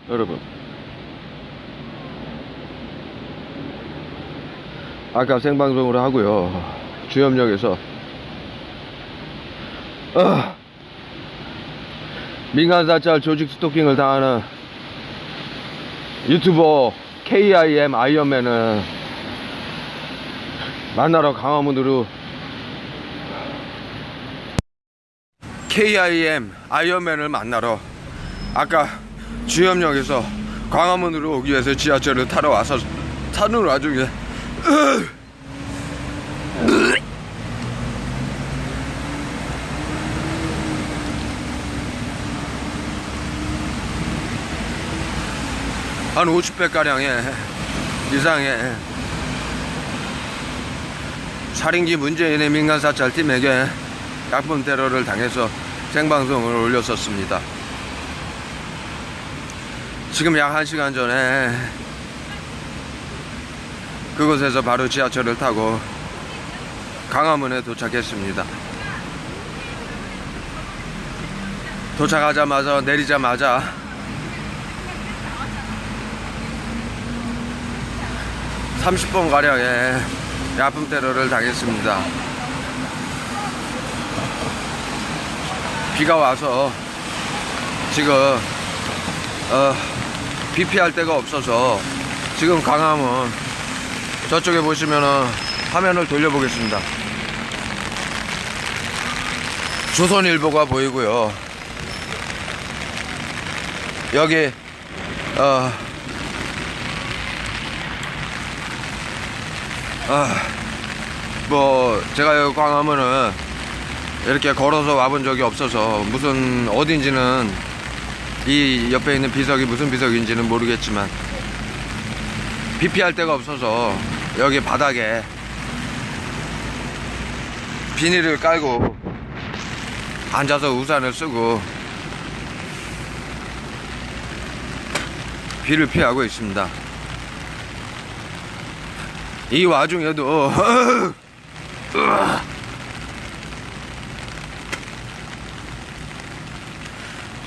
여러분, 아까 생방송으로 하고요, 주염역에서 민간사찰 조직 스토킹을 당하는 유튜버 KIM 아이언맨을 만나러 강화문으로 KIM 아이언맨을 만나러 아까 주염역에서 광화문으로 오기 위해서 지하철을 타러 와서 타는 와중에 한 50배가량의 이상의 살인기 문재인의 민간사찰팀에게 약품 테러를 당해서 생방송을 올렸었습니다. 지금 약 1시간 전에 그곳에서 바로 지하철을 타고 강화문에 도착했습니다. 도착하자마자 내리자마자 (30분) 가량의 약품 테러를 당했습니다. 비가 와서 지금 비 피할 데가 없어서 지금 강화문 저쪽에 보시면은 화면을 돌려보겠습니다. 조선일보가 보이고요. 여기 뭐 제가 여기 광화문은 이렇게 걸어서 와본 적이 없어서 무슨 어딘지는 이 옆에 있는 비석이 무슨 비석인지는 모르겠지만 비 피할 데가 없어서 여기 바닥에 비닐을 깔고 앉아서 우산을 쓰고 비를 피하고 있습니다. 이 와중에도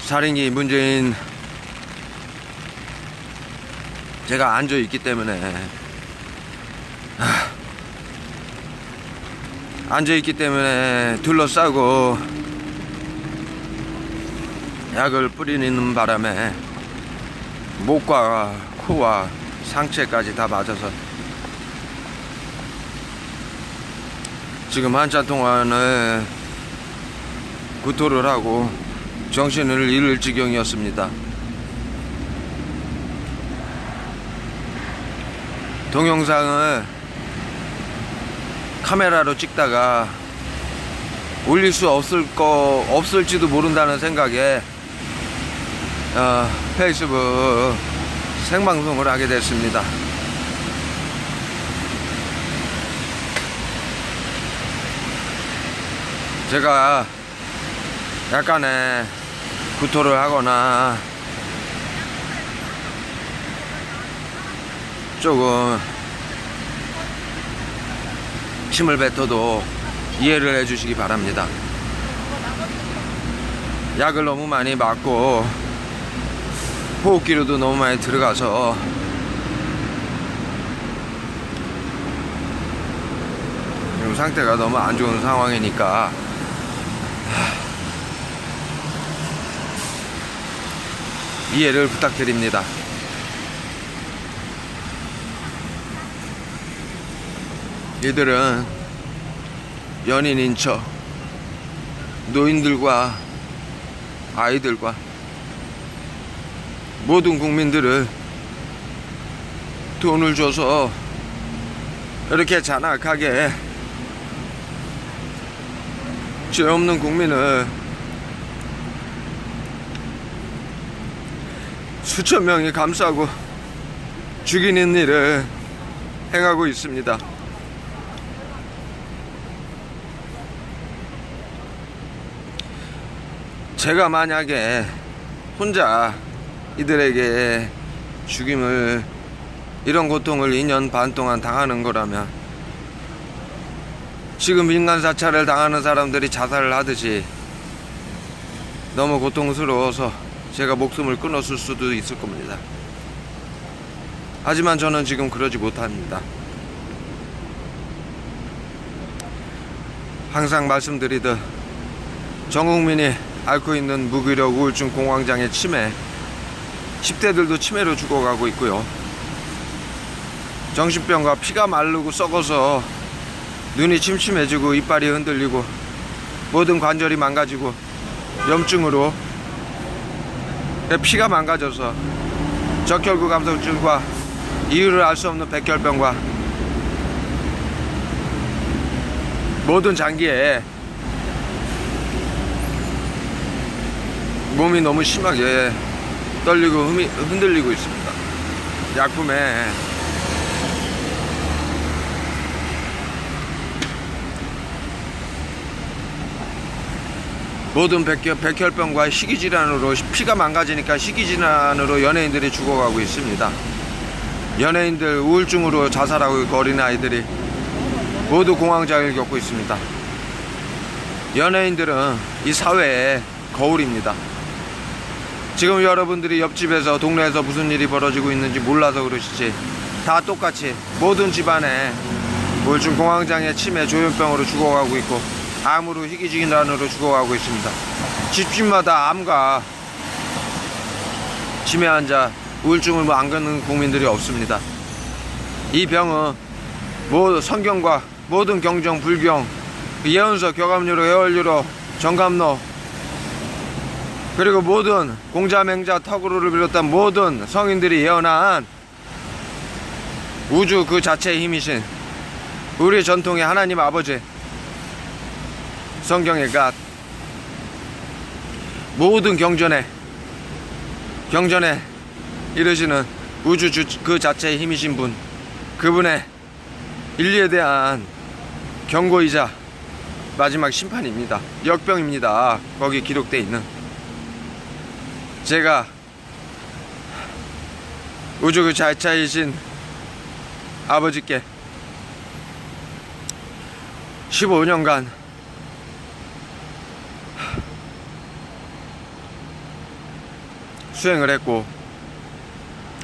살인기 문재인 제가 앉아있기 때문에 둘러싸고 약을 뿌리는 바람에 목과 코와 상체까지 다 맞아서 지금 한참 동안은 구토를 하고 정신을 잃을 지경이었습니다. 동영상을 카메라로 찍다가 올릴 수 없을지도 모른다는 생각에 페이스북 생방송을 하게 됐습니다. 제가 약간의 구토를 하거나 조금 침을 뱉어도 이해를 해주시기 바랍니다. 약을 너무 많이 맞고 호흡기로도 너무 많이 들어가서 지금 상태가 너무 안 좋은 상황이니까 이해를 부탁드립니다. 이들은 연인인 척 노인들과 아이들과 모든 국민들을 돈을 줘서 이렇게 잔악하게 죄 없는 국민을 수천 명이 감싸고 죽이는 일을 행하고 있습니다. 제가 만약에 혼자 이들에게 죽임을, 이런 고통을 2년 반 동안 당하는 거라면, 지금 인간 사찰을 당하는 사람들이 자살을 하듯이 너무 고통스러워서 제가 목숨을 끊었을 수도 있을 겁니다. 하지만 저는 지금 그러지 못합니다. 항상 말씀드리듯 전 국민이 앓고 있는 무기력, 우울증, 공황장애, 치매, 10대들도 치매로 죽어가고 있고요. 정신병과 피가 마르고 썩어서 눈이 침침해지고 이빨이 흔들리고 모든 관절이 망가지고 염증으로 피가 망가져서 적혈구 감소증과 이유를 알 수 없는 백혈병과 모든 장기에 몸이 너무 심하게 떨리고 흔들리고 있습니다. 약품에 모든 백혈병과 희귀질환으로 피가 망가지니까 희귀질환으로 연예인들이 죽어가고 있습니다. 연예인들, 우울증으로 자살하고 있고 어린아이들이 모두 공황장애를 겪고 있습니다. 연예인들은 이 사회의 거울입니다. 지금 여러분들이 옆집에서 동네에서 무슨 일이 벌어지고 있는지 몰라서 그러시지, 다 똑같이 모든 집안에 우울증, 공황장애, 치매, 조현병으로 죽어가고 있고 암으로, 희귀질환으로 죽어가고 있습니다. 집집마다 암과 치매 환자, 우울증을 안 겪는 국민들이 없습니다. 이 병은 성경과 모든 경정, 불경, 예언서, 교감유로, 예월유로, 정감로, 그리고 모든 공자, 맹자, 턱으로를 비롯한 모든 성인들이 예언한 우주 그 자체의 힘이신 우리 전통의 하나님 아버지, 성경의 갓, 모든 경전에 이르시는 우주 그 자체의 힘이신 분, 그분의 인류에 대한 경고이자 마지막 심판입니다. 역병입니다. 거기 기록되어 있는. 제가 우주 그 자체이신 아버지께 15년간 수행을 했고,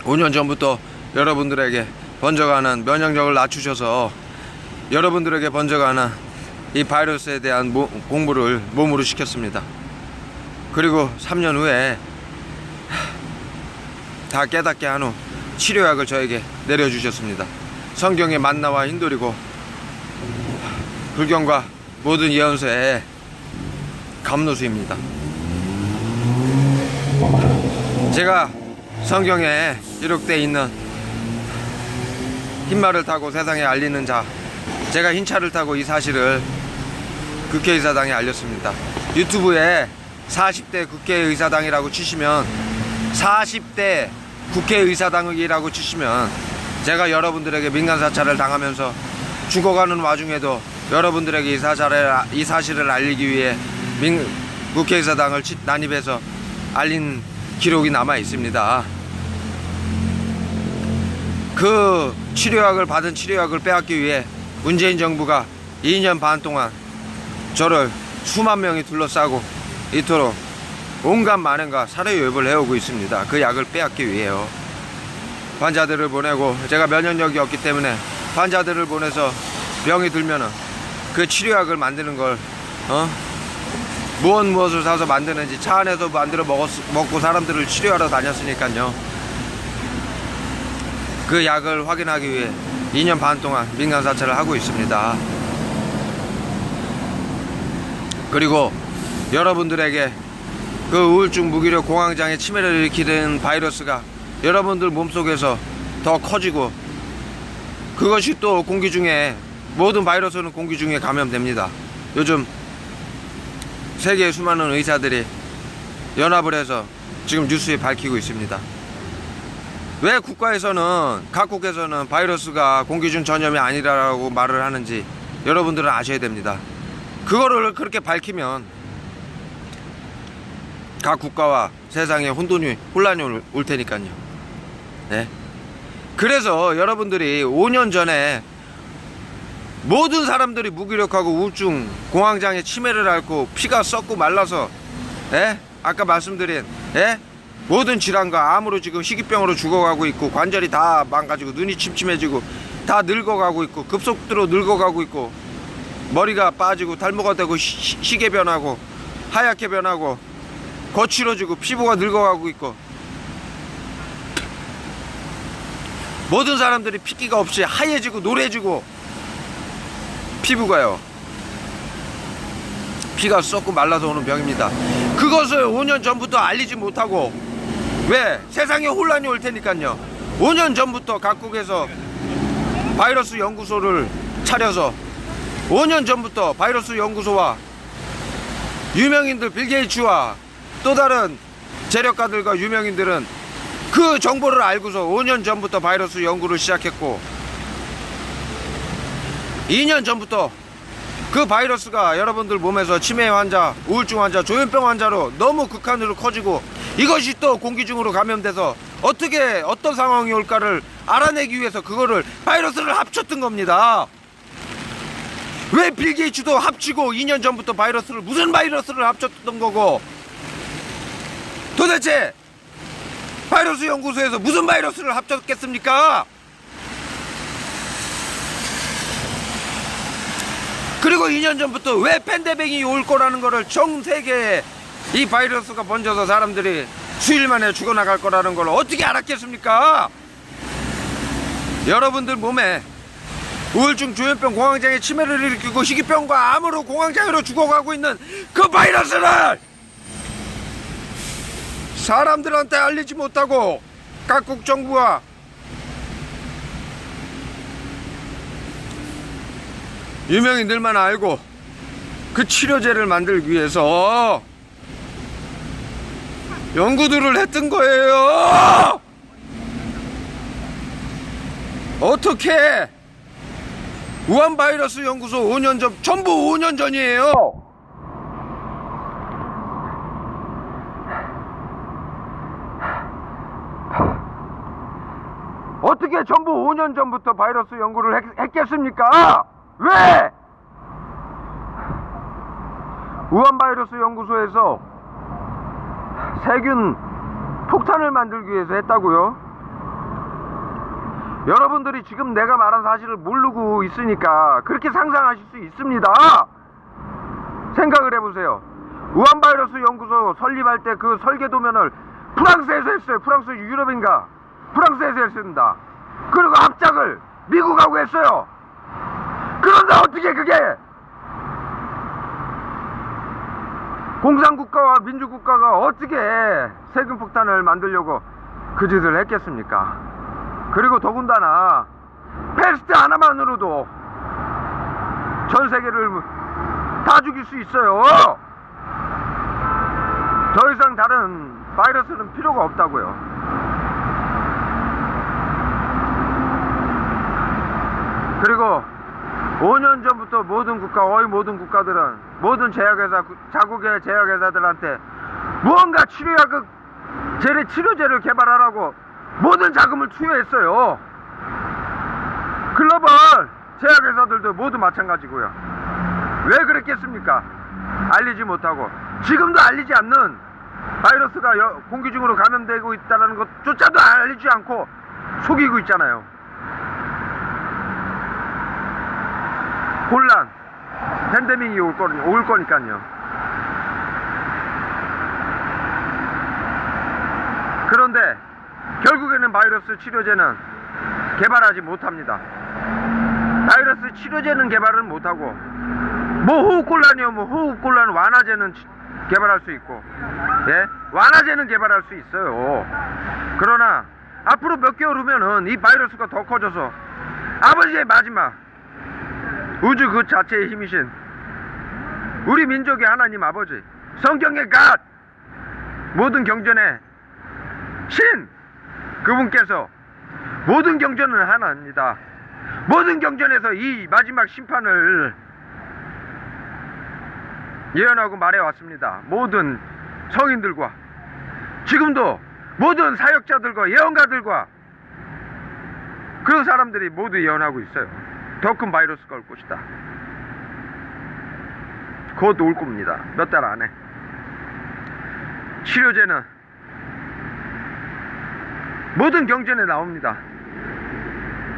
5년 전부터 여러분들에게 번져가는 면역력을 낮추셔서 여러분들에게 번져가는 이 바이러스에 대한 공부를 몸으로 시켰습니다. 그리고 3년 후에 다 깨닫게 한 후 치료약을 저에게 내려주셨습니다. 성경의 만나와 힌돌이고 불경과 모든 예언서의 감노수입니다. 제가 성경에 기록되어 있는 흰말을 타고 세상에 알리는 자, 제가 흰 차를 타고 이 사실을 국회의사당에 알렸습니다. 유튜브에 40대 국회의사당이라고 치시면, 40대 국회의사당이라고 치시면 제가 여러분들에게 민간사찰을 당하면서 죽어가는 와중에도 여러분들에게 이 사실을 알리기 위해 국회의사당을 난입해서 알린 기록이 남아 있습니다. 그 받은 치료약을 빼앗기 위해 문재인 정부가 2년 반 동안 저를 수만 명이 둘러싸고 이토록 온갖 만행과 살해유입을 해오고 있습니다. 그 약을 빼앗기 위해요. 환자들을 보내고, 제가 면역력이 없기 때문에 환자들을 보내서 병이 들면은 그 치료약을 만드는 걸 무엇을 사서 만드는지 차 안에서 만들어 먹고 사람들을 치료하러 다녔으니까요. 그 약을 확인하기 위해 2년 반 동안 민간사찰을 하고 있습니다. 그리고 여러분들에게 그 우울증, 무기력, 공황장애, 치매를 일으키는 바이러스가 여러분들 몸속에서 더 커지고, 그것이 또 공기 중에, 모든 바이러스는 공기 중에 감염됩니다. 요즘 세계의 수많은 의사들이 연합을 해서 지금 뉴스에 밝히고 있습니다. 왜 각국에서는 바이러스가 공기 중 전염이 아니라고 말을 하는지 여러분들은 아셔야 됩니다. 그거를 그렇게 밝히면 각 국가와 세상에 혼란이 올 테니까요. 예? 그래서 여러분들이 5년 전에 모든 사람들이 무기력하고 우울증, 공황장애 치매를 앓고 피가 썩고 말라서, 예? 아까 말씀드린, 예? 모든 질환과 암으로 지금 희귀병으로 죽어가고 있고, 관절이 다 망가지고 눈이 침침해지고 다 늙어가고 있고, 급속도로 늙어가고 있고, 머리가 빠지고 탈모가 되고 시계 변하고 하얗게 변하고 거칠어지고 피부가 늙어가고 있고, 모든 사람들이 핏기가 없이 하얘지고 노래지고 피부가요, 피가 썩고 말라서 오는 병입니다. 그것을 5년 전부터 알리지 못하고, 왜? 세상에 혼란이 올 테니까요. 5년 전부터 각국에서 바이러스 연구소를 차려서 5년 전부터 바이러스 연구소와 유명인들 빌 게이츠와 또 다른 재력가들과 유명인들은 그 정보를 알고서 5년 전부터 바이러스 연구를 시작했고, 2년 전부터 그 바이러스가 여러분들 몸에서 치매 환자, 우울증 환자, 조현병 환자로 너무 극한으로 커지고, 이것이 또 공기 중으로 감염돼서 어떻게 어떤 상황이 올까를 알아내기 위해서 그거를 바이러스를 합쳤던 겁니다. 왜 빌 게이츠도 합치고 2년 전부터 바이러스를, 무슨 바이러스를 합쳤던 거고, 도대체 바이러스 연구소에서 무슨 바이러스를 합쳤겠습니까? 그리고 2년 전부터 왜 팬데믹이 올 거라는 거를 전 세계에 이 바이러스가 번져서 사람들이 수일 만에 죽어나갈 거라는 걸 어떻게 알았겠습니까? 여러분들 몸에 우울증, 조현병, 공황장애, 치매를 일으키고 희귀병과 암으로 공황장애로 죽어가고 있는 그 바이러스를 사람들한테 알리지 못하고 각국 정부와 유명인들만 알고 그 치료제를 만들기 위해서 연구들을 했던 거예요. 어떻게? 우한 바이러스 연구소 5년 전, 전부 5년 전이에요. 어떻게 전부 5년 전부터 바이러스 연구를 했겠습니까? 왜? 우한 바이러스 연구소에서 세균 폭탄을 만들기 위해서 했다고요? 여러분들이 지금 내가 말한 사실을 모르고 있으니까 그렇게 상상하실 수 있습니다. 생각을 해보세요. 우한 바이러스 연구소 설립할 때 그 설계도면을 프랑스에서 했어요. 프랑스 유럽인가? 프랑스에서 했습니다. 그리고 합작을 미국하고 했어요. 그런데 어떻게 그게 공산국가와 민주국가가 어떻게 세균폭탄을 만들려고 그 짓을 했겠습니까? 그리고 더군다나 패스트 하나만으로도 전 세계를 다 죽일 수 있어요. 더 이상 다른 바이러스는 필요가 없다고요. 그리고 5년 전부터 모든 국가, 거의 모든 국가들은 모든 제약회사, 자국의 제약회사들한테 무언가 치료제를 개발하라고 모든 자금을 투여했어요. 글로벌 제약회사들도 모두 마찬가지고요. 왜 그랬겠습니까? 알리지 못하고, 지금도 알리지 않는 바이러스가 공기 중으로 감염되고 있다는 것조차도 알리지 않고 속이고 있잖아요. 혼란, 팬데믹이 올 거니까요. 그런데 결국에는 바이러스 치료제는 개발하지 못합니다. 바이러스 치료제는 개발은 못하고, 뭐 호흡곤란이요, 뭐 호흡곤란 완화제는 개발할 수 있고, 예? 완화제는 개발할 수 있어요. 그러나 앞으로 몇 개월 후면은 이 바이러스가 더 커져서 아버지의 마지막 우주 그 자체의 힘이신 우리 민족의 하나님 아버지, 성경의 갓, 모든 경전의 신, 그분께서 모든 경전은 하나입니다. 모든 경전에서 이 마지막 심판을 예언하고 말해왔습니다. 모든 성인들과 지금도 모든 사역자들과 예언가들과 그런 사람들이 모두 예언하고 있어요. 더 큰 바이러스가 올 것이다. 곧 올 겁니다. 몇 달 안에. 치료제는 모든 경전에 나옵니다.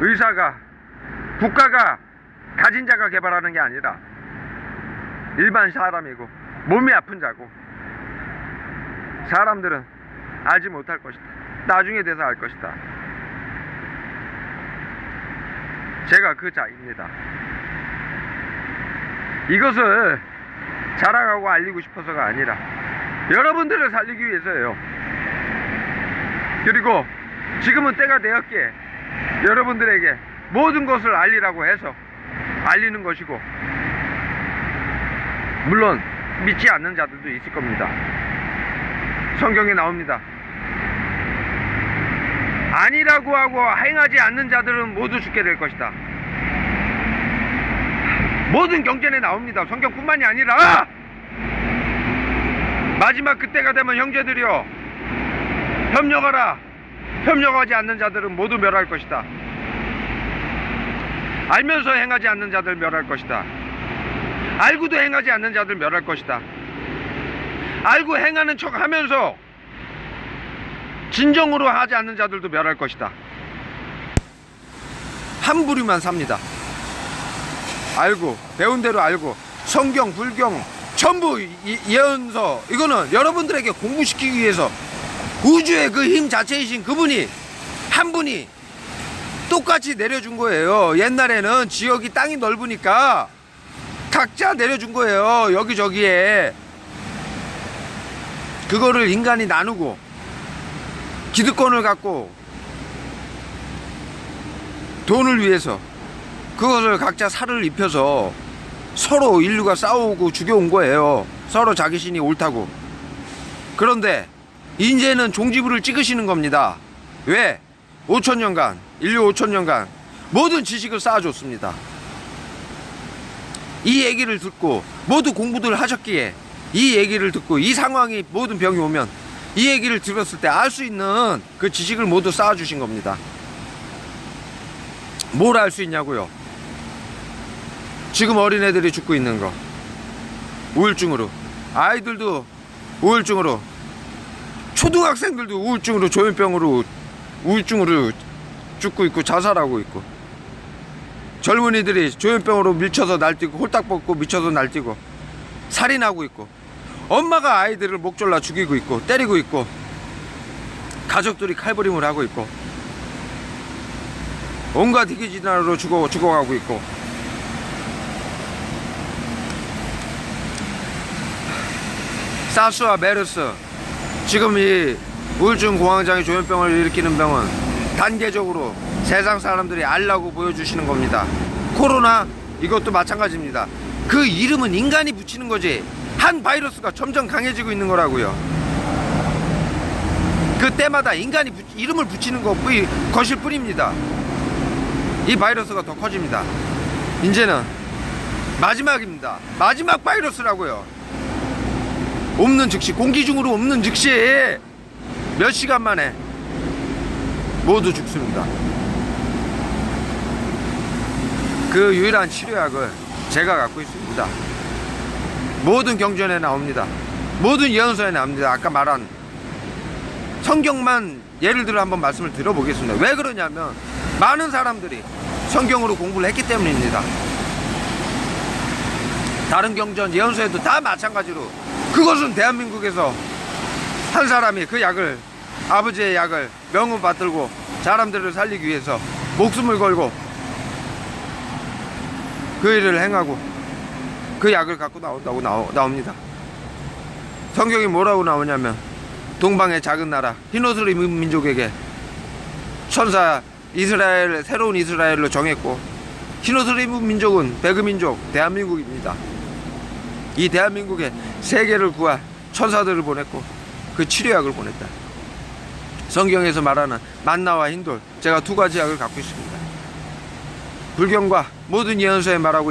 의사가, 국가가, 가진 자가 개발하는 게 아니라 일반 사람이고 몸이 아픈 자고, 사람들은 알지 못할 것이다. 나중에 돼서 알 것이다. 제가 그 자입니다. 이것을 자랑하고 알리고 싶어서가 아니라 여러분들을 살리기 위해서예요. 그리고 지금은 때가 되었기에 여러분들에게 모든 것을 알리라고 해서 알리는 것이고, 물론 믿지 않는 자들도 있을 겁니다. 성경에 나옵니다. 아니라고 하고 행하지 않는 자들은 모두 죽게 될 것이다. 모든 경전에 나옵니다. 성경뿐만이 아니라 마지막 그때가 되면 형제들이여 협력하라. 협력하지 않는 자들은 모두 멸할 것이다. 알면서 행하지 않는 자들 멸할 것이다. 알고도 행하지 않는 자들 멸할 것이다. 알고 행하는 척 하면서 진정으로 하지 않는 자들도 멸할 것이다. 한 부류만 삽니다. 알고, 배운 대로 알고, 성경, 불경 전부 예언서, 이거는 여러분들에게 공부시키기 위해서 우주의 그 힘 자체이신 그분이, 한 분이 똑같이 내려준 거예요. 옛날에는 지역이 땅이 넓으니까 각자 내려준 거예요. 여기저기에. 그거를 인간이 나누고 기득권을 갖고 돈을 위해서 그것을 각자 살을 입혀서 서로 인류가 싸우고 죽여온 거예요. 서로 자기 신이 옳다고. 그런데 이제는 종지부를 찍으시는 겁니다. 왜? 5천년간, 인류 5천년간 모든 지식을 쌓아줬습니다. 이 얘기를 듣고 모두 공부들 하셨기에, 이 얘기를 듣고 이 상황이, 모든 병이 오면 이 얘기를 들었을 때 알 수 있는 그 지식을 모두 쌓아주신 겁니다. 뭘 알 수 있냐고요? 지금 어린애들이 죽고 있는 거, 우울증으로, 아이들도 우울증으로, 초등학생들도 우울증으로, 조현병으로, 우울증으로 죽고 있고 자살하고 있고, 젊은이들이 조현병으로 밀쳐서 날뛰고, 홀딱 벗고 미쳐서 날뛰고 살인하고 있고, 엄마가 아이들을 목 졸라 죽이고 있고 때리고 있고, 가족들이 칼부림을 하고 있고, 온갖 희귀질환으로 죽어가고 있고, 사스와 메르스, 지금 이 우울증 공황장애 조현병을 일으키는 병은 단계적으로 세상 사람들이 알라고 보여주시는 겁니다. 코로나, 이것도 마찬가지입니다. 그 이름은 인간이 붙이는 거지, 한 바이러스가 점점 강해지고 있는 거라고요. 그 때마다 인간이 이름을 붙이는 것일 뿐입니다. 이 바이러스가 더 커집니다. 이제는 마지막입니다. 마지막 바이러스라고요. 없는 즉시, 공기 중으로 없는 즉시 몇 시간 만에 모두 죽습니다. 그 유일한 치료약을 제가 갖고 있습니다. 모든 경전에 나옵니다. 모든 예언서에 나옵니다. 아까 말한 성경만 예를 들어 한번 말씀을 들어보겠습니다. 왜 그러냐면 많은 사람들이 성경으로 공부를 했기 때문입니다. 다른 경전 예언서에도 다 마찬가지로, 그것은 대한민국에서 한 사람이 그 약을, 아버지의 약을 명문 받들고 사람들을 살리기 위해서 목숨을 걸고 그 일을 행하고 그 약을 갖고 나온다고 나옵니다. 성경이 뭐라고 나오냐면, 동방의 작은 나라 흰옷을 입은 민족에게 천사 이스라엘, 새로운 이스라엘로 정했고, 흰옷을 입은 민족은 배그민족 대한민국입니다. 이 대한민국에 세계를 구할 천사들을 보냈고 그 치료약을 보냈다. 성경에서 말하는 만나와 흰돌, 제가 두 가지 약을 갖고 있습니다. 불경과 모든 예언서에 말하고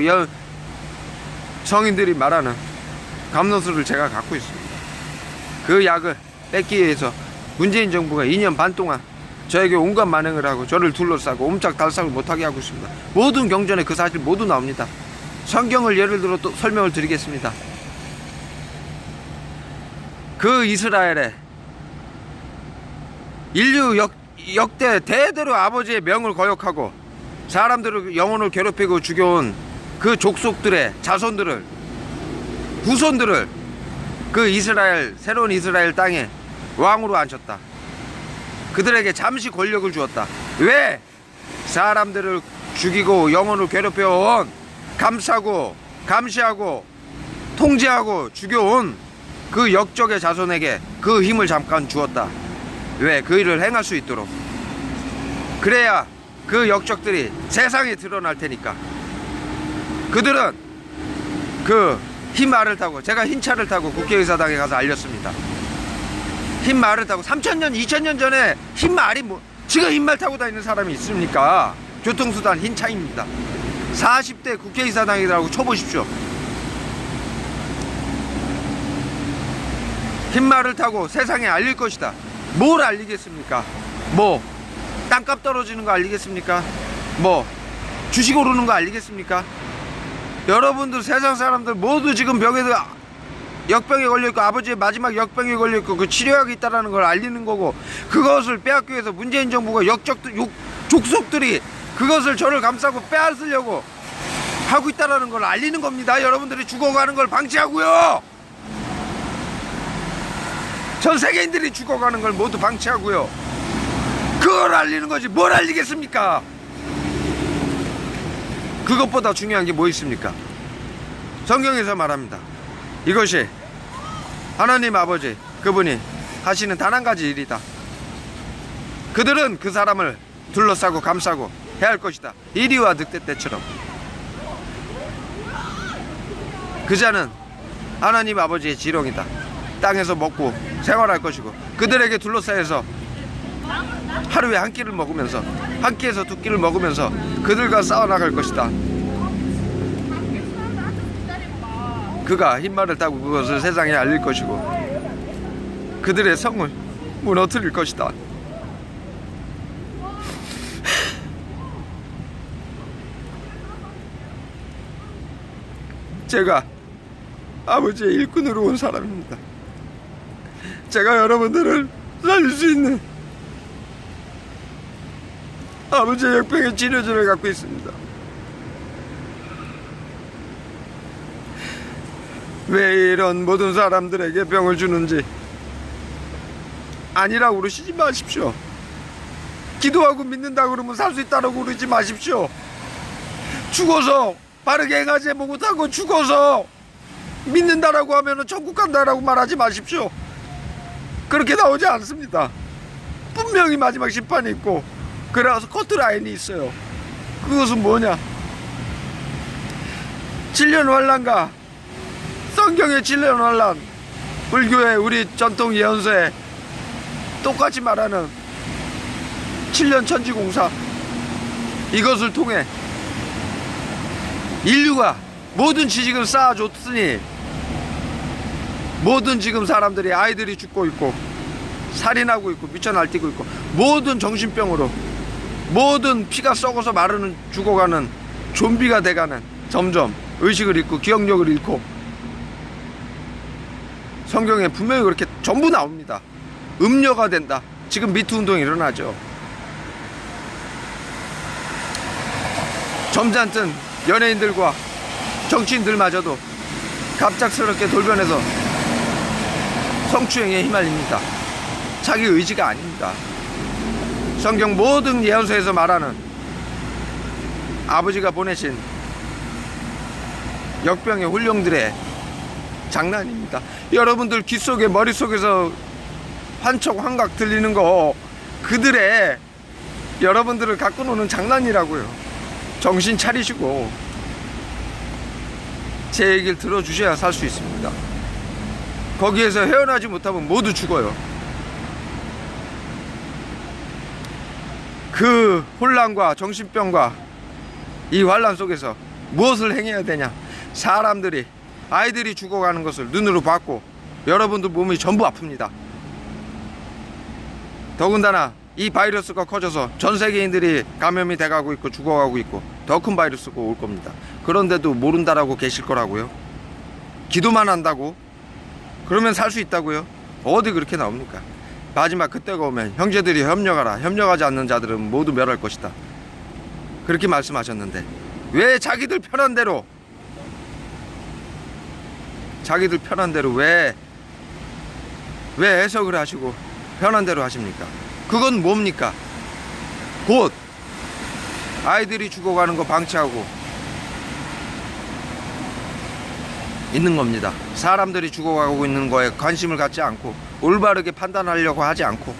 성인들이 말하는 감론술을 제가 갖고 있습니다. 그 약을 뺏기 위해서 문재인 정부가 2년 반 동안 저에게 온갖 만행을 하고 저를 둘러싸고 옴짝달싹을 못하게 하고 있습니다. 모든 경전에 그 사실 모두 나옵니다. 성경을 예를 들어 또 설명을 드리겠습니다. 그 이스라엘에 인류 역대 대대로 아버지의 명을 거역하고 사람들을 영혼을 괴롭히고 죽여온 그 족속들의 자손들을, 후손들을 그 이스라엘, 새로운 이스라엘 땅에 왕으로 앉혔다. 그들에게 잠시 권력을 주었다. 왜? 사람들을 죽이고 영혼을 괴롭혀온, 감싸고 감시하고 통제하고 죽여온 그 역적의 자손에게 그 힘을 잠깐 주었다. 왜? 그 일을 행할 수 있도록. 그래야 그 역적들이 세상에 드러날 테니까. 그들은 그 흰 말을 타고, 제가 흰 차를 타고 국회의사당에 가서 알렸습니다. 흰 말을 타고 3000년 2000년 전에 흰 말이 뭐, 지금 흰 말 타고 다니는 사람이 있습니까? 교통수단 흰 차입니다. 40대 국회의사당이라고 쳐보십시오. 흰 말을 타고 세상에 알릴 것이다. 뭘 알리겠습니까? 뭐 땅값 떨어지는 거 알리겠습니까? 뭐 주식 오르는 거 알리겠습니까? 여러분들 세상 사람들 모두 지금 병에도 역병에 걸려있고 아버지의 마지막 역병에 걸려있고 그 치료약이 있다는 걸 알리는 거고, 그것을 빼앗기 위해서 문재인 정부가 족속들이 그것을 저를 감싸고 빼앗으려고 하고 있다는 걸 알리는 겁니다. 여러분들이 죽어가는 걸 방치하고요, 전 세계인들이 죽어가는 걸 모두 방치하고요, 그걸 알리는 거지 뭘 알리겠습니까? 그것보다 중요한 게 뭐 있습니까? 성경에서 말합니다. 이것이 하나님 아버지 그분이 하시는 단 한 가지 일이다. 그들은 그 사람을 둘러싸고 감싸고 해야 할 것이다. 이리와 늑대 때처럼. 그 자는 하나님 아버지의 지렁이다. 땅에서 먹고 생활할 것이고, 그들에게 둘러싸여서 하루에 한 끼를 먹으면서, 한 끼에서 두 끼를 먹으면서 그들과 싸워나갈 것이다. 그가 흰말을 타고 그것을 세상에 알릴 것이고 그들의 성을 무너뜨릴 것이다. 제가 아버지의 일꾼으로 온 사람입니다. 제가 여러분들을 살릴 수 있는 아버지의 역병의 치료제를 갖고 있습니다. 왜 이런 모든 사람들에게 병을 주는지 아니라고 그러시지 마십시오. 기도하고 믿는다고 그러면 살 수 있다고 그러지 마십시오. 죽어서 바르게 행하지 못하고 죽어서 믿는다라고 하면 천국 간다라고 말하지 마십시오. 그렇게 나오지 않습니다. 분명히 마지막 심판이 있고, 그래서 커트라인이 있어요. 그것은 뭐냐? 7년 환란과 성경의 7년 환란, 불교의 우리 전통 예언서에 똑같이 말하는 7년 천지공사, 이것을 통해 인류가 모든 지식을 쌓아줬으니 모든 지금 사람들이, 아이들이 죽고 있고 살인하고 있고 미쳐 날뛰고 있고 모든 정신병으로, 모든 피가 썩어서 마르는, 죽어가는 좀비가 돼가는, 점점 의식을 잃고 기억력을 잃고, 성경에 분명히 그렇게 전부 나옵니다. 음녀가 된다. 지금 미투 운동이 일어나죠. 점잖던 연예인들과 정치인들마저도 갑작스럽게 돌변해서 성추행에 휘말립니다. 자기 의지가 아닙니다. 성경 모든 예언서에서 말하는 아버지가 보내신 역병의 훈령들의 장난입니다. 여러분들 귓속에, 머릿속에서 환청 환각 들리는 거, 그들의 여러분들을 갖고 노는 장난이라고요. 정신 차리시고 제 얘기를 들어주셔야 살 수 있습니다. 거기에서 헤어나지 못하면 모두 죽어요. 그 혼란과 정신병과 이 환란 속에서 무엇을 행해야 되냐? 사람들이, 아이들이 죽어가는 것을 눈으로 봤고 여러분들 몸이 전부 아픕니다. 더군다나 이 바이러스가 커져서 전 세계인들이 감염이 돼가고 있고 죽어가고 있고 더 큰 바이러스가 올 겁니다. 그런데도 모른다라고 계실 거라고요? 기도만 한다고? 그러면 살 수 있다고요? 어디 그렇게 나옵니까? 마지막 그때가 오면 형제들이 협력하라. 협력하지 않는 자들은 모두 멸할 것이다. 그렇게 말씀하셨는데 왜 자기들 편한 대로 왜 해석을 하시고 편한 대로 하십니까? 그건 뭡니까? 곧 아이들이 죽어가는 거 방치하고 있는 겁니다. 사람들이 죽어가고 있는 거에 관심을 갖지 않고 올바르게 판단하려고 하지 않고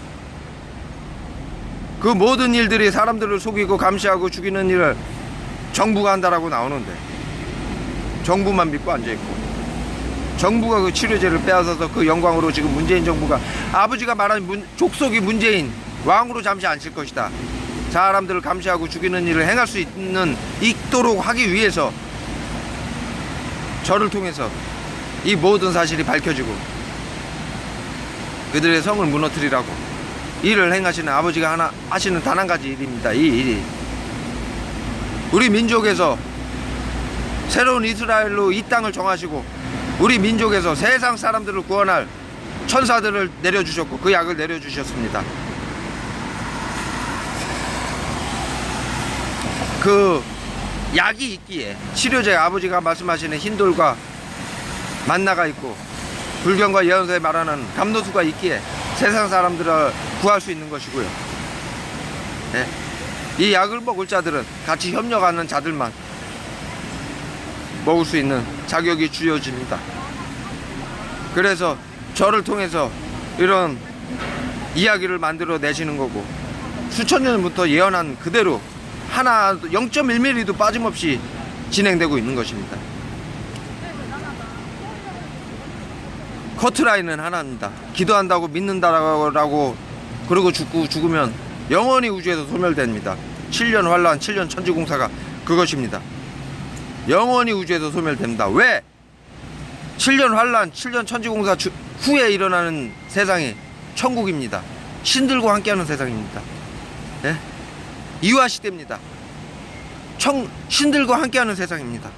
그 모든 일들이 사람들을 속이고 감시하고 죽이는 일을 정부가 한다라고 나오는데 정부만 믿고 앉아있고 정부가 그 치료제를 빼앗아서 그 영광으로 지금 문재인 정부가 아버지가 말한 족속이 문재인 왕으로 잠시 앉힐 것이다. 사람들을 감시하고 죽이는 일을 행할 수 있도록 하기 위해서 저를 통해서 이 모든 사실이 밝혀지고 그들의 성을 무너뜨리라고 일을 행하시는 아버지가 하나 하시는 단 한 가지 일입니다. 이 일이 우리 민족에서 새로운 이스라엘로 이 땅을 정하시고 우리 민족에서 세상 사람들을 구원할 천사들을 내려주셨고 그 약을 내려주셨습니다. 그 약이 있기에 치료제 아버지가 말씀하시는 흰돌과 만나가 있고 불경과 예언서에 말하는 감노수가 있기에 세상 사람들을 구할 수 있는 것이고요. 네. 이 약을 먹을 자들은 같이 협력하는 자들만 먹을 수 있는 자격이 주어집니다. 그래서 저를 통해서 이런 이야기를 만들어 내시는 거고 수천 년부터 예언한 그대로 하나 0.1mm도 빠짐없이 진행되고 있는 것입니다. 커트라인은 하나입니다. 기도한다고 믿는다라고 그러고 죽으면 영원히 우주에서 소멸됩니다. 7년 환란 7년 천지공사가 그것입니다. 영원히 우주에서 소멸됩니다. 왜? 7년 환란 7년 천지공사 후에 일어나는 세상이 천국입니다. 신들과 함께하는 세상입니다. 네? 이화시대입니다. 신들과 함께하는 세상입니다.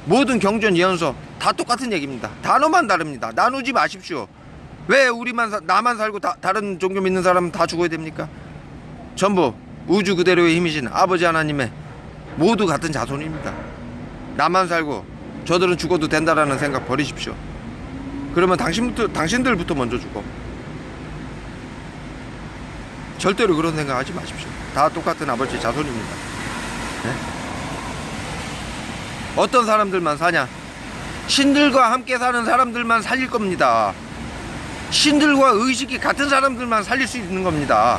모든 경전 예언서 다 똑같은 얘기입니다. 단어만 다릅니다. 나누지 마십시오. 왜 나만 살고 다른 종교 믿는 사람은 다 죽어야 됩니까? 전부 우주 그대로의 힘이신 아버지 하나님의 모두 같은 자손입니다. 나만 살고 저들은 죽어도 된다라는 생각 버리십시오. 그러면 당신들부터 먼저 죽어. 절대로 그런 생각 하지 마십시오. 다 똑같은 아버지 자손입니다. 네? 어떤 사람들만 사냐? 신들과 함께 사는 사람들만 살릴 겁니다. 신들과 의식이 같은 사람들만 살릴 수 있는 겁니다.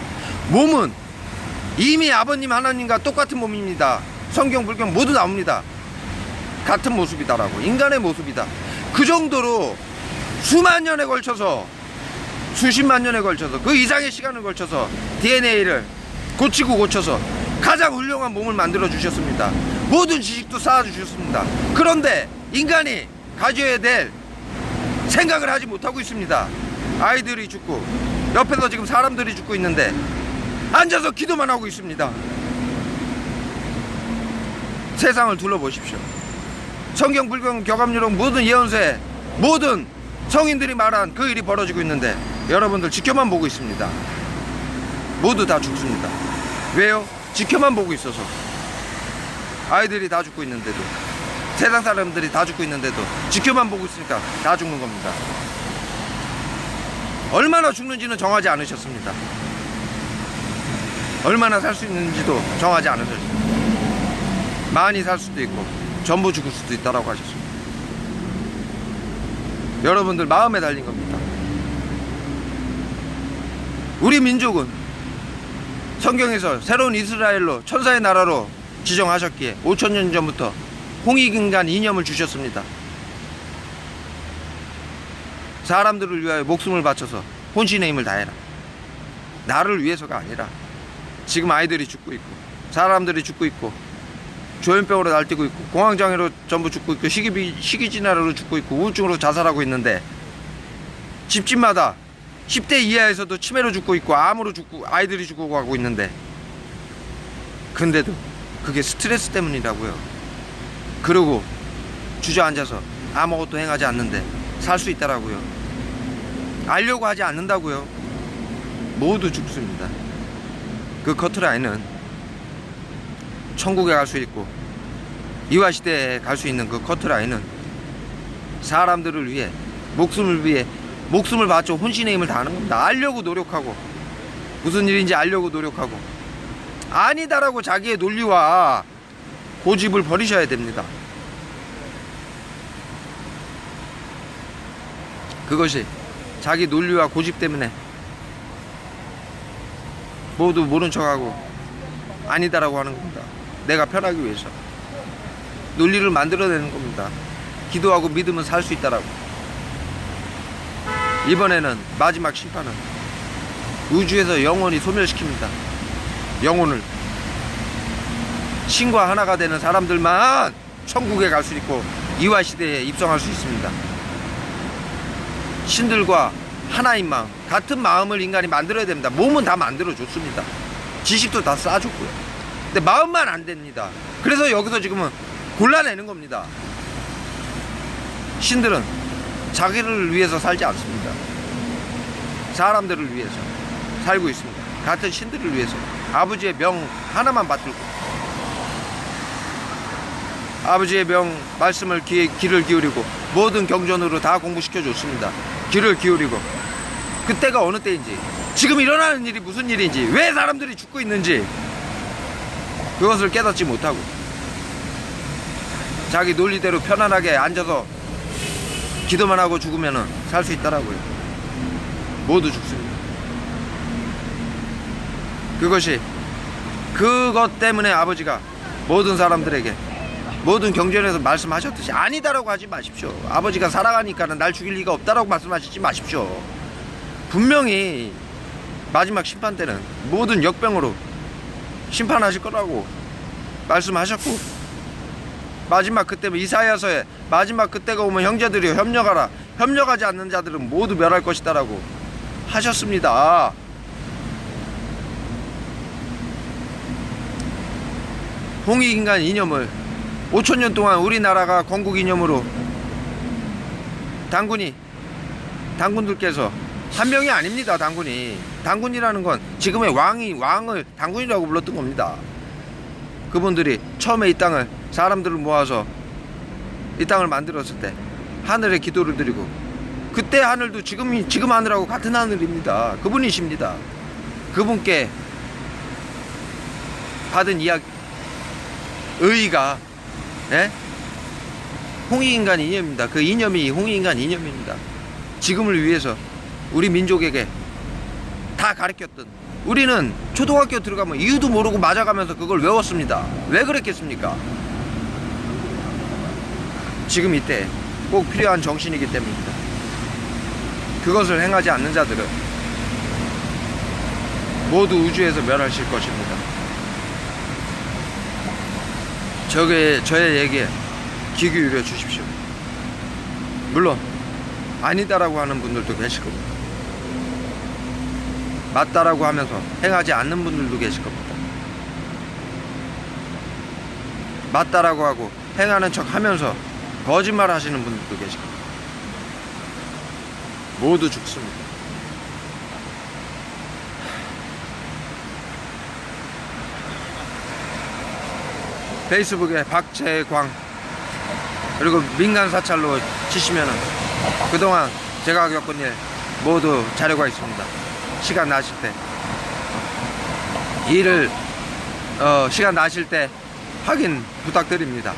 몸은 이미 아버님 하나님과 똑같은 몸입니다. 성경 불경 모두 나옵니다. 같은 모습이다라고. 인간의 모습이다. 그 정도로 수만 년에 걸쳐서 수십만 년에 걸쳐서 그 이상의 시간을 걸쳐서 DNA를 고쳐서 가장 훌륭한 몸을 만들어 주셨습니다. 모든 지식도 쌓아 주셨습니다. 그런데 인간이 가져야 될 생각을 하지 못하고 있습니다. 아이들이 죽고 옆에서 지금 사람들이 죽고 있는데 앉아서 기도만 하고 있습니다. 세상을 둘러보십시오. 성경 불경 교감유령 모든 예언서에 모든 성인들이 말한 그 일이 벌어지고 있는데 여러분들 지켜만 보고 있습니다. 모두 다 죽습니다. 왜요? 지켜만 보고 있어서. 아이들이 다 죽고 있는데도, 세상 사람들이 다 죽고 있는데도 지켜만 보고 있으니까 다 죽는 겁니다. 얼마나 죽는지는 정하지 않으셨습니다. 얼마나 살 수 있는지도 정하지 않으셨습니다. 많이 살 수도 있고 전부 죽을 수도 있다라고 하셨습니다. 여러분들 마음에 달린 겁니다. 우리 민족은 성경에서 새로운 이스라엘로 천사의 나라로 지정하셨기에 5,000년 전부터 홍익인간 이념을 주셨습니다. 사람들을 위하여 목숨을 바쳐서 혼신의 힘을 다해라. 나를 위해서가 아니라 지금 아이들이 죽고 있고 사람들이 죽고 있고 조현병으로 날뛰고 있고 공황장애로 전부 죽고 있고 희귀진화로 죽고 있고 우울증으로 자살하고 있는데 집집마다 10대 이하에서도 치매로 죽고 있고 암으로 죽고 아이들이 죽고 가고 있는데, 근데도 그게 스트레스 때문이라고요. 그러고 주저앉아서 아무것도 행하지 않는데 살 수 있다라고요. 알려고 하지 않는다고요. 모두 죽습니다. 그 커트라인은 천국에 갈 수 있고 이화시대에 갈 수 있는 그 커트라인은 사람들을 위해 목숨을 바쳐 혼신의 힘을 다하는 겁니다. 알려고 노력하고, 무슨 일인지 알려고 노력하고, 아니다라고 자기의 논리와 고집을 버리셔야 됩니다. 그것이 자기 논리와 고집 때문에 모두 모른 척하고 아니다라고 하는 겁니다. 내가 편하기 위해서 논리를 만들어내는 겁니다. 기도하고 믿으면 살 수 있다라고. 이번에는 마지막 심판은 우주에서 영원히 소멸시킵니다. 영혼을 신과 하나가 되는 사람들만 천국에 갈 수 있고 이화시대에 입성할 수 있습니다. 신들과 하나인 마음, 같은 마음을 인간이 만들어야 됩니다. 몸은 다 만들어줬습니다. 지식도 다 쌓아줬고요. 근데 마음만 안 됩니다. 그래서 여기서 지금은 골라내는 겁니다. 신들은 자기를 위해서 살지 않습니다. 사람들을 위해서 살고 있습니다. 같은 신들을 위해서 아버지의 명 하나만 받들고, 아버지의 명 말씀을 귀를 기울이고 모든 경전으로 다 공부시켜 줬습니다. 귀를 기울이고, 그때가 어느 때인지, 지금 일어나는 일이 무슨 일인지, 왜 사람들이 죽고 있는지 그것을 깨닫지 못하고 자기 논리대로 편안하게 앉아서 기도만 하고 죽으면 살 수 있다라고요. 모두 죽습니다. 그것 때문에 아버지가 모든 사람들에게 모든 경전에서 말씀하셨듯이 아니다라고 하지 마십시오. 아버지가 살아가니까는 날 죽일 리가 없다라고 말씀하시지 마십시오. 분명히 마지막 심판 때는 모든 역병으로 심판하실 거라고 말씀하셨고, 마지막 그때 이사야서에 마지막 그때가 오면 형제들이여 협력하라, 협력하지 않는 자들은 모두 멸할 것이다 라고 하셨습니다. 홍익인간 이념을 5,000년 동안 우리나라가 건국 이념으로 당군들께서 한 명이 아닙니다. 당군이라는 건 지금의 왕을 당군이라고 불렀던 겁니다. 그분들이 처음에 이 땅을, 사람들을 모아서 이 땅을 만들었을 때 하늘에 기도를 드리고, 그때 하늘도 지금 하늘하고 같은 하늘입니다. 그분이십니다. 그분께 받은 의의가 홍익인간 이념입니다. 그 이념이 홍익인간 이념입니다. 지금을 위해서 우리 민족에게 다 가르쳤던, 우리는 초등학교 들어가면 이유도 모르고 맞아가면서 그걸 외웠습니다. 왜 그랬겠습니까? 지금 이때 꼭 필요한 정신이기 때문입니다. 그것을 행하지 않는 자들은 모두 우주에서 멸하실 것입니다. 저의 얘기에 귀 기울여 주십시오. 물론 아니다라고 하는 분들도 계실 겁니다. 맞다라고 하면서 행하지 않는 분들도 계실 겁니다. 맞다라고 하고 행하는 척 하면서 거짓말 하시는 분들도 계실 겁니다. 모두 죽습니다. 페이스북에 박재광 그리고 민간 사찰로 치시면은 그동안 제가 겪은 일 모두 자료가 있습니다. 시간 나실 때 시간 나실 때 확인 부탁드립니다.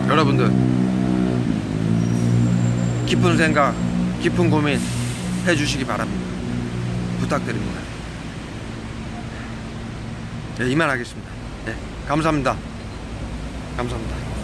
여러분들 깊은 생각, 깊은 고민 해주시기 바랍니다. 부탁드립니다. 네, 이만하겠습니다. 네, 감사합니다. 감사합니다.